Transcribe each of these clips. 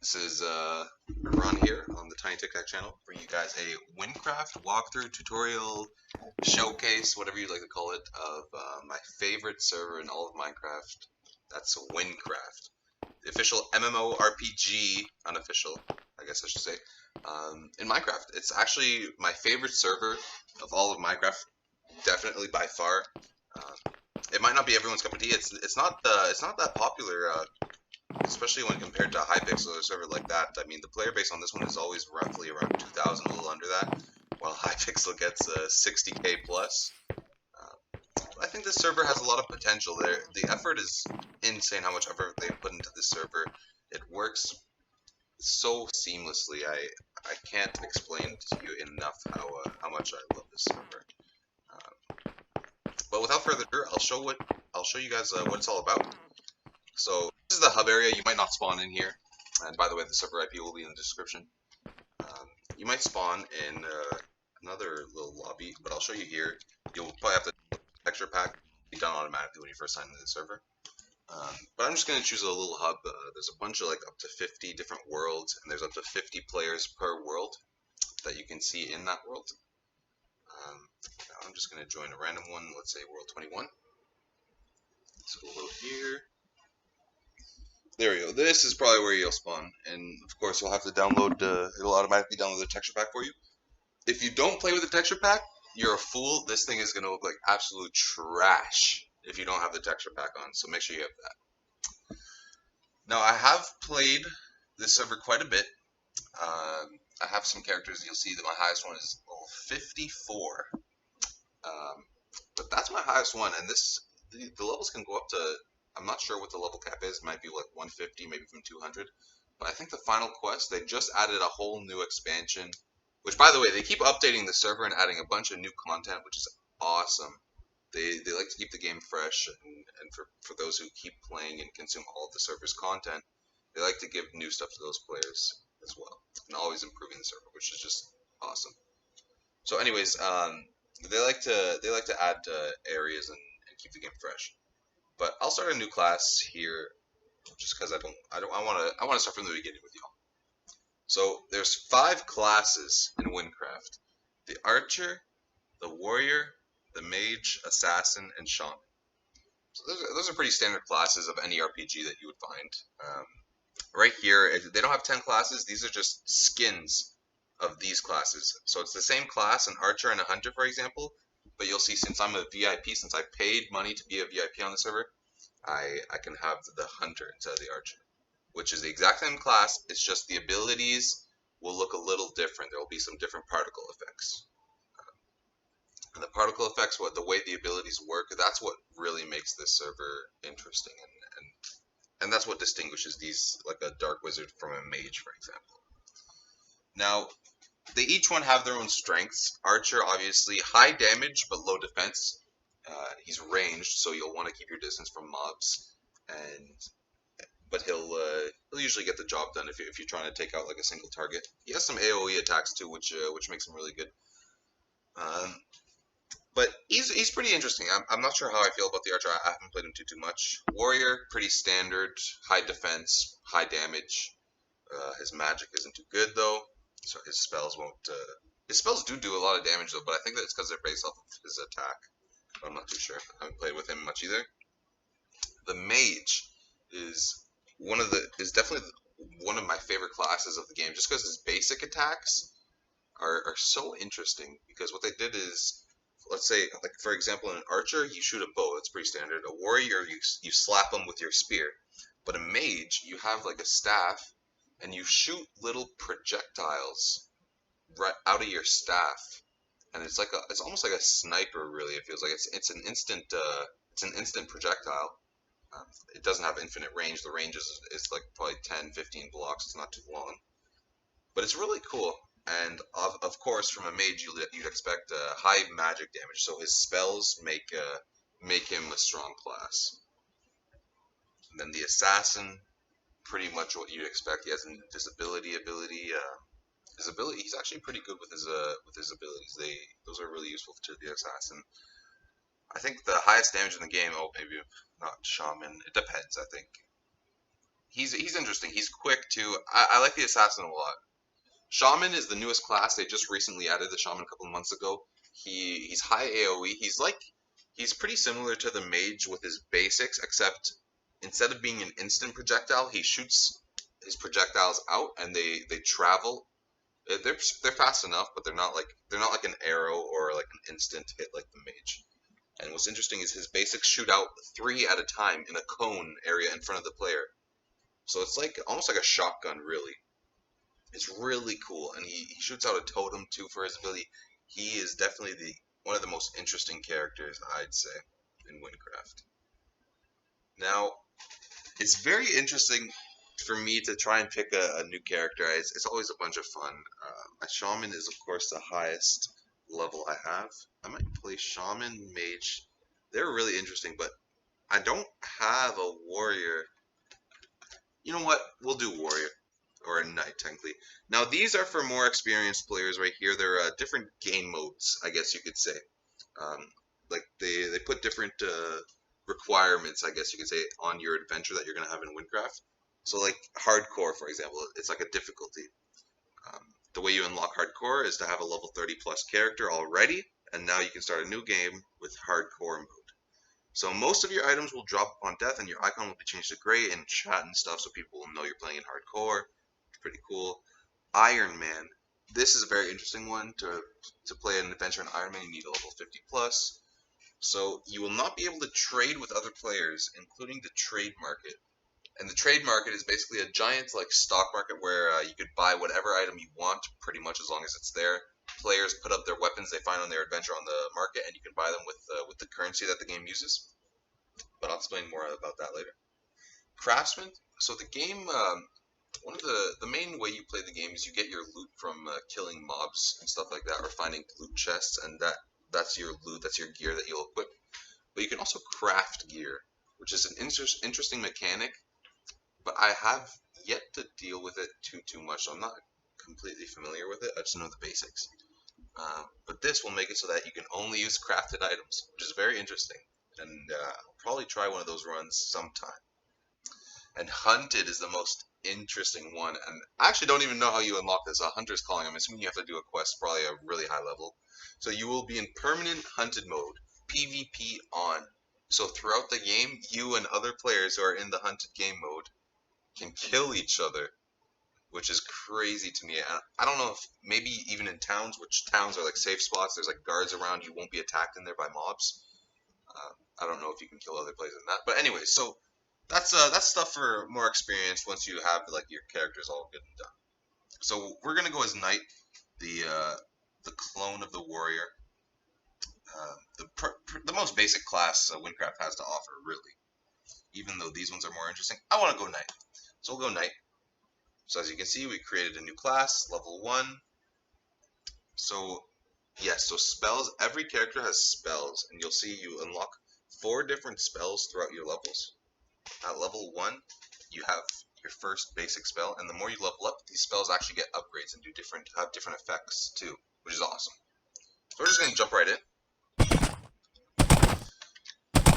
This is Ron here on the Tiny Tic Tac channel, bringing you guys a WYNNCRAFT walkthrough tutorial showcase, whatever you like to call it, of my favorite server in all of Minecraft. That's WYNNCRAFT, the official MMORPG, unofficial, I guess I should say, in Minecraft. It's actually my favorite server of all of Minecraft, definitely by far. It might not be everyone's cup of tea. It's not that popular. Especially when compared to a Hypixel or a server like that. I mean, the player base on this one is always roughly around 2,000, a little under that, while Hypixel gets 60k plus. I think this server has a lot of potential there. The effort is insane, how much effort they put into this server. It works so seamlessly. I can't explain to you enough how much I love this server. But without further ado, I'll show you guys what it's all about. So this is the hub area. You might not spawn in here, and by the way, the server IP will be in the description. You might spawn in another little lobby, but I'll show you here. You'll probably have to texture pack be done automatically when you first sign into the server. But I'm just gonna choose a little hub. There's a bunch of like up to 50 different worlds, and there's up to 50 players per world that you can see in that world. Now I'm just gonna join a random one. Let's say world 21. Let's go over here. There we go. This is probably where you'll spawn, and of course you'll have to download. It'll automatically download the texture pack for you. If you don't play with the texture pack, you're a fool. This thing is gonna look like absolute trash if you don't have the texture pack on. So make sure you have that. Now I have played this server quite a bit. I have some characters. You'll see that my highest one is level 54. But that's my highest one, and the levels can go up to. I'm not sure what the level cap is. It might be like 150, maybe from 200. But I think the final quest, they just added a whole new expansion. Which, by the way, they keep updating the server and adding a bunch of new content, which is awesome. They like to keep the game fresh, and for those who keep playing and consume all of the server's content, they like to give new stuff to those players as well, and always improving the server, which is just awesome. So, anyways, they like to add areas and keep the game fresh. But I'll start a new class here, just because I want to start from the beginning with y'all. So there's 5 classes in WYNNCRAFT: the Archer, the Warrior, the Mage, Assassin, and Shaman. So those are pretty standard classes of any RPG that you would find. Right here, they don't have 10 classes. These are just skins of these classes. So it's the same class, an Archer and a Hunter, for example. But you'll see, since I'm a VIP, since I paid money to be a VIP on the server, I can have the Hunter instead of the Archer, which is the exact same class. It's just the abilities will look a little different. There will be some different particle effects. And the particle effects, the way the abilities work, that's what really makes this server interesting, and that's what distinguishes these, like a Dark Wizard from a Mage, for example. Now, they each one have their own strengths. Archer, obviously, high damage but low defense. He's ranged, so you'll want to keep your distance from mobs, but he'll usually get the job done if you're trying to take out like a single target. He has some AOE attacks too, which makes him really good. But he's pretty interesting. I'm not sure how I feel about the Archer. I haven't played him too much. Warrior, pretty standard, high defense, high damage. His magic isn't too good though, so his spells won't. His spells do a lot of damage though, but I think that it's because they're based off of his attack. I'm not too sure. I haven't played with him much either. The Mage is definitely one of my favorite classes of the game, just because his basic attacks are so interesting. Because what they did is, let's say, like for example, in an Archer, you shoot a bow. That's pretty standard. A Warrior, you slap them with your spear. But a Mage, you have like a staff, and you shoot little projectiles right out of your staff. And it's almost like a sniper. Really, it feels like it's an instant projectile. It doesn't have infinite range. The range is like probably 10, 15 blocks. It's not too long, but it's really cool. And of course, from a Mage, you'd expect high magic damage. So his spells make him a strong class. And then the Assassin, pretty much what you'd expect. He has an invisibility ability. He's actually pretty good with his abilities. Those are really useful to the Assassin. I think the highest damage in the game, maybe not Shaman. It depends, I think. he's interesting. He's quick too. I like the assassin a lot. Shaman is the newest class. They just recently added the shaman a couple of months ago. He's high AoE. He's pretty similar to the mage with his basics, except instead of being an instant projectile, he shoots his projectiles out and they travel. They're fast enough, but they're not like an arrow or like an instant hit like the mage. And what's interesting is his basics shoot out 3 at a time in a cone area in front of the player. So it's like almost like a shotgun, really. It's really cool, and he shoots out a totem too for his ability. He is definitely one of the most interesting characters, I'd say, in WYNNCRAFT. Now, it's very interesting for me to try and pick a new character. It's always a bunch of fun. My shaman is, of course, the highest level I have. I might play shaman, mage. They're really interesting, but I don't have a warrior. You know what? We'll do warrior. Or a knight, technically. Now, these are for more experienced players right here. They're different game modes, I guess you could say. Like, they put different requirements, I guess you could say, on your adventure that you're going to have in WYNNCRAFT. So, like, hardcore, for example, it's like a difficulty. The way you unlock hardcore is to have a level 30 plus character already, and now you can start a new game with hardcore mode. So most of your items will drop upon death, and your icon will be changed to gray in chat and stuff, so people will know you're playing in hardcore. Pretty cool. Iron Man. This is a very interesting one. To play an adventure in Iron Man, you need a level 50 plus. So you will not be able to trade with other players, including the trade market. And the trade market is basically a giant like stock market where you could buy whatever item you want, pretty much as long as it's there. Players put up their weapons they find on their adventure on the market, and you can buy them with the currency that the game uses. But I'll explain more about that later. Craftsman. So the game. One of the main way you play the game is you get your loot from killing mobs and stuff like that, or finding loot chests, and that's your loot, that's your gear that you'll equip. But you can also craft gear, which is an interesting mechanic, but I have yet to deal with it too much, so I'm not completely familiar with it. I just know the basics. But this will make it so that you can only use crafted items, which is very interesting, and I'll probably try one of those runs sometime. And hunted is the most interesting one, and I actually don't even know how you unlock this. Hunter's calling. I'm assuming you have to do a quest, probably a really high level. So you will be in permanent hunted mode, PvP on. So throughout the game, you and other players who are in the hunted game mode can kill each other, which is crazy to me. I don't know if maybe even in towns, which towns are like safe spots, there's like guards around, you won't be attacked in there by mobs. I don't know if you can kill other players in that, but anyway, so that's stuff for more experience once you have like your characters all good and done. So we're gonna go as knight, the clone of the warrior, the most basic class WYNNCRAFT has to offer, really. Even though these ones are more interesting, I want to go knight, so we'll go knight. So as you can see, we created a new class, level 1. So yes, so spells. Every character has spells, and you'll see you unlock 4 different spells throughout your levels. At level 1, you have your first basic spell, and the more you level up, these spells actually get upgrades and have different effects too, which is awesome. So we're just gonna jump right in.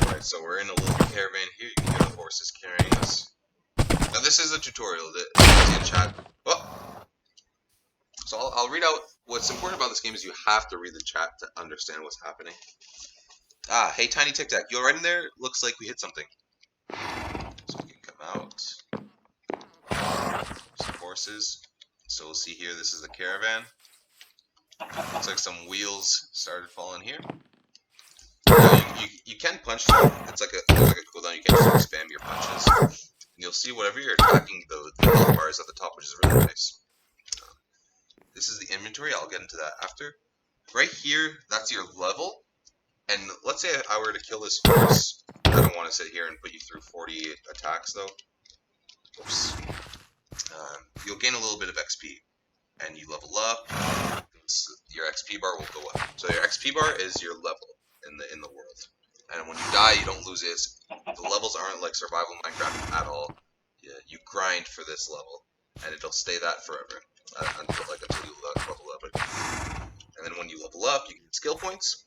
Alright, so we're in a little caravan here. You can hear the horses carrying us. Now this is a tutorial. See in chat. Oh. So I'll read out. What's important about this game is you have to read the chat to understand what's happening. Hey Tiny Tic Tac, you alright in there? Looks like we hit something. So we can come out. Some horses. So we'll see here, this is the caravan. Looks like some wheels started falling here. You can punch through. It's like a cooldown. You can just spam your punches. And you'll see whatever you're attacking, the health bars at the top, which is really nice. This is the inventory. I'll get into that after. Right here, that's your level. And let's say I were to kill this horse. I don't want to sit here and put you through 40 attacks, though. Oops. You'll gain a little bit of XP. And you level up. Your XP bar will go up. So your XP bar is your level in the world. And when you die, you don't lose it. The levels aren't like survival Minecraft at all. Yeah, you grind for this level, and it'll stay that forever until you level up again. And then when you level up, you get skill points.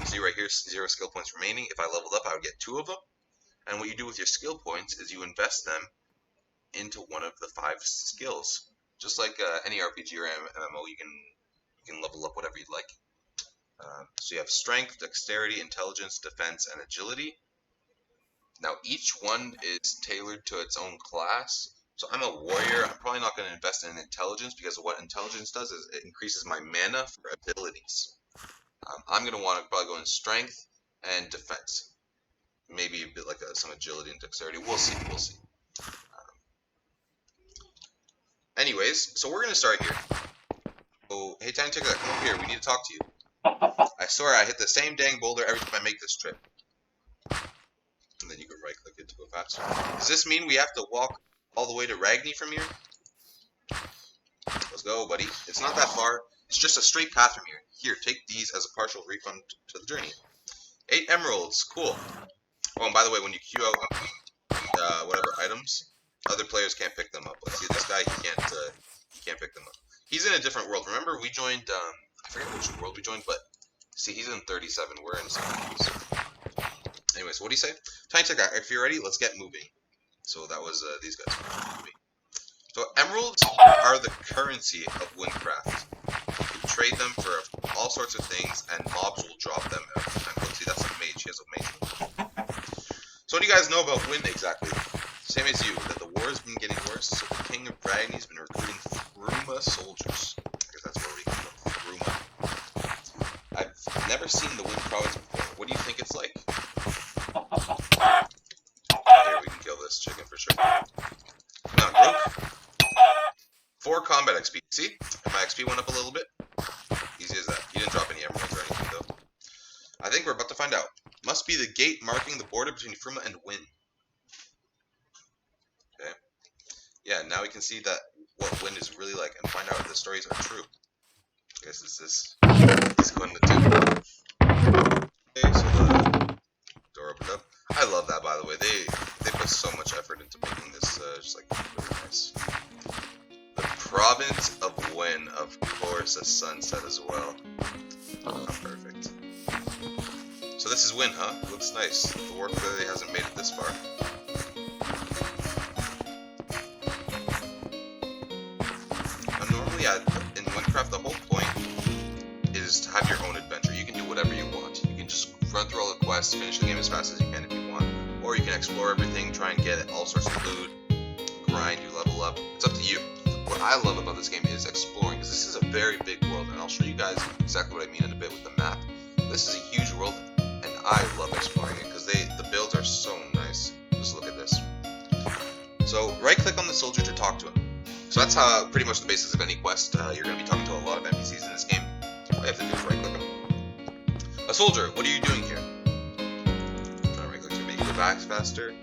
See right here, 0 skill points remaining. If I leveled up, I would get 2 of them. And what you do with your skill points is you invest them into one of the 5 skills. Just like any RPG or MMO, you can level up whatever you'd like. So you have strength, dexterity, intelligence, defense, and agility. Now each one is tailored to its own class. So I'm a warrior. I'm probably not going to invest in intelligence because what intelligence does is it increases my mana for abilities. I'm going to want to probably go in strength and defense. Maybe a bit like some agility and dexterity. We'll see. We'll see. Anyways, so we're going to start here. Oh, hey, Tiny Tickler, come over here. We need to talk to you. I swear I hit the same dang boulder every time I make this trip. And then you can right click it to go faster. Does this mean we have to walk all the way to Ragni from here? Let's go, buddy. It's not that far. It's just a straight path from here. Here, take these as a partial refund to the journey. 8 emeralds. Cool. Oh, and by the way, when you queue out whatever items, other players can't pick them up. Let's see, this guy, he can't pick them up. He's in a different world. Remember, we joined, I forget which world we joined, but see, he's in 37. We're in 70s. Anyways, what do you say? Tiny Ticker, if you're ready, let's get moving. So that was these guys. So emeralds are the currency of WYNNCRAFT. You trade them for all sorts of things, and mobs will drop them every time. Let's see, that's a mage. He has a mage. So what do you guys know about Wynn exactly? Same as you, that the war has been getting worse, so the King of Ragni has been recruiting Thruma soldiers. I guess that's where we come from, Thruma. I've never seen the Wynn province before. What do you think it's like? Here, we can kill this chicken for sure. Come on, Broke. 4 combat XP. See? And my XP went up a little bit. Easy as that. You didn't drop any emeralds or anything, though. I think we're about to find out. Must be the gate marking the border between Thruma and Wynn. Okay. Yeah, now we can see that what Wynn is really like and find out if the stories are true. I guess it's this. He's going to do. Okay, so the door opened up. I love that, by the way. They put so much effort into making this just like really nice. The province of Wynn, of course, a sunset as well. Oh, perfect. So this is Wynn, huh? Looks nice. The war clearly hasn't made it this far. Normally, in WYNNCRAFT, the whole point is to have your own adventure. You can do whatever you want. You can just run through all the quests, finish the game as fast as you can if you want. Or you can explore everything, try and get all sorts of loot, grind, you level up. It's up to you. What I love about this game is exploring, because this is a very big world, and I'll show you guys exactly what I mean in a bit with the map. This is a huge world, and I love exploring it, because the builds are so nice. Just look at this. So, right-click on the soldier to talk to him. So that's how pretty much the basis of any quest. You're going to be talking to a lot of NPCs in this game. All you have to do is right-click them. A soldier, what are you doing here? Right-click to make you go back faster.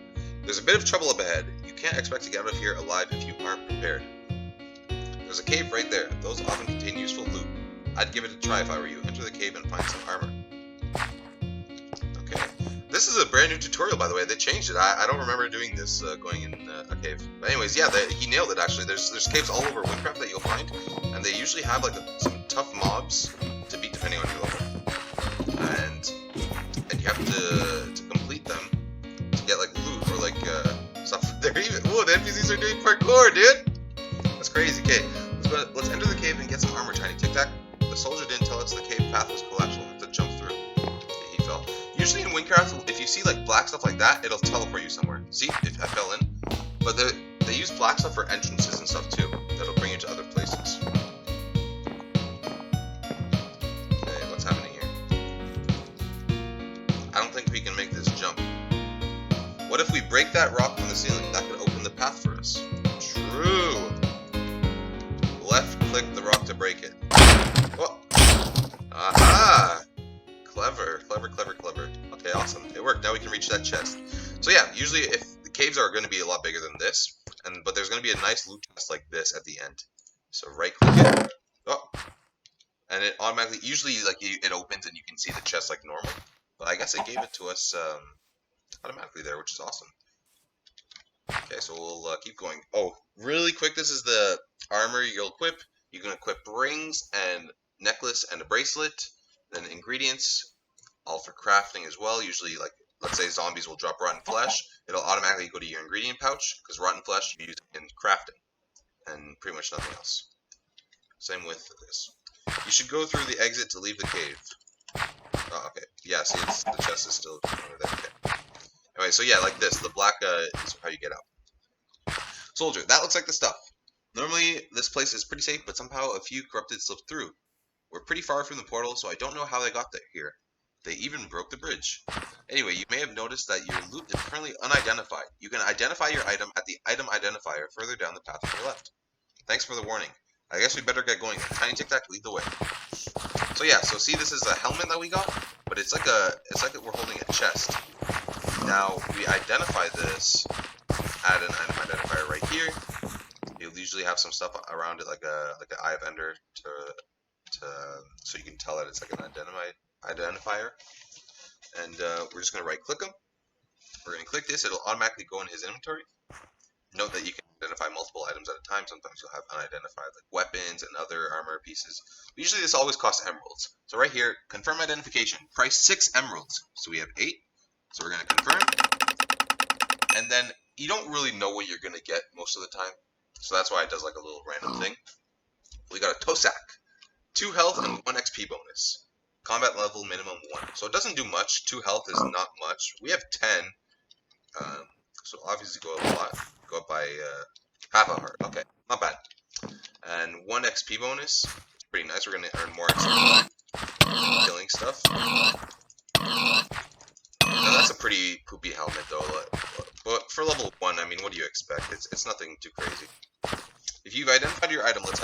There's a bit of trouble up ahead. You can't expect to get out of here alive if you aren't prepared. There's a cave right there. Those often contain useful loot. I'd give it a try if I were you. Enter the cave and find some armor. Okay. This is a brand new tutorial, by the way. They changed it. I don't remember doing this going in a cave. But anyways, yeah, he nailed it, actually. There's caves all over WYNNCRAFT that you'll find. And they usually have like some tough mobs to beat depending on your level. And you have to complete them to get like loot or like stuff. They're even, whoa, the NPCs are doing parkour, dude! That's crazy. Okay, let's enter the cave and get some armor, Tiny Tic Tac. The soldier didn't tell us the cave path was collapsed. We'll have to jump through. Okay, he fell. Usually in WYNNCRAFT, if you see like black stuff like that, it'll teleport you somewhere. See, if I fell in. But they use black stuff for entrances and stuff too. That'll bring you to other places. Okay, what's happening here? I don't think we can make this jump. What if we break that rock from the ceiling? That could open the path for us. True. Left click the rock to break it. Oh. Aha! Clever, clever, clever, clever. Okay, awesome. It worked. Now we can reach that chest. So yeah, usually if the caves are going to be a lot bigger than this, but there's going to be a nice loot chest like this at the end. So right click it. Oh. And it automatically, usually like it opens and you can see the chest like normal. But I guess it gave it to us automatically there, which is awesome. Okay, so we'll keep going. Oh, really quick, this is the armor you'll equip. You can equip rings and necklace and a bracelet. Then ingredients, all for crafting as well. Usually like let's say zombies will drop rotten flesh, it'll automatically go to your ingredient pouch, because rotten flesh you use in crafting, and pretty much nothing else. Same with this. You should go through the exit to leave the cave. Oh, okay. Yeah, see, the chest is still over there. Okay. Anyway, so yeah, like this. The black is how you get out. Soldier, that looks like the stuff. Normally, this place is pretty safe, but somehow a few corrupted slipped through. We're pretty far from the portal, so I don't know how they got there here. They even broke the bridge. Anyway, you may have noticed that your loot is currently unidentified. You can identify your item at the item identifier further down the path on your left. Thanks for the warning. I guess we better get going. Tiny Tic Tac, lead the way. So yeah, so see, this is a helmet that we got, but it's like we're holding a chest. Now we identify this, add an item identifier right here. You'll usually have some stuff around it, like an eye of ender, so you can tell that it's like an identifier. And we're just gonna right click them. We're gonna click this; it'll automatically go in his inventory. Note that you can identify multiple items at a time. Sometimes you'll have unidentified like weapons and other armor pieces. But usually this always costs emeralds. So right here, confirm identification. Price 6 emeralds. So we have 8. So we're going to confirm. And then you don't really know what you're going to get most of the time. So that's why it does like a little random thing. We got a Tosak. 2 health and 1 XP bonus. Combat level minimum 1. So it doesn't do much. 2 health is not much. We have 10. So obviously go up by half a heart. Okay, not bad. And 1 XP bonus. It's pretty nice. We're gonna earn more XP by killing stuff. Now that's a pretty poopy helmet though. But for level 1, I mean, what do you expect? It's nothing too crazy. If you've identified your item, let's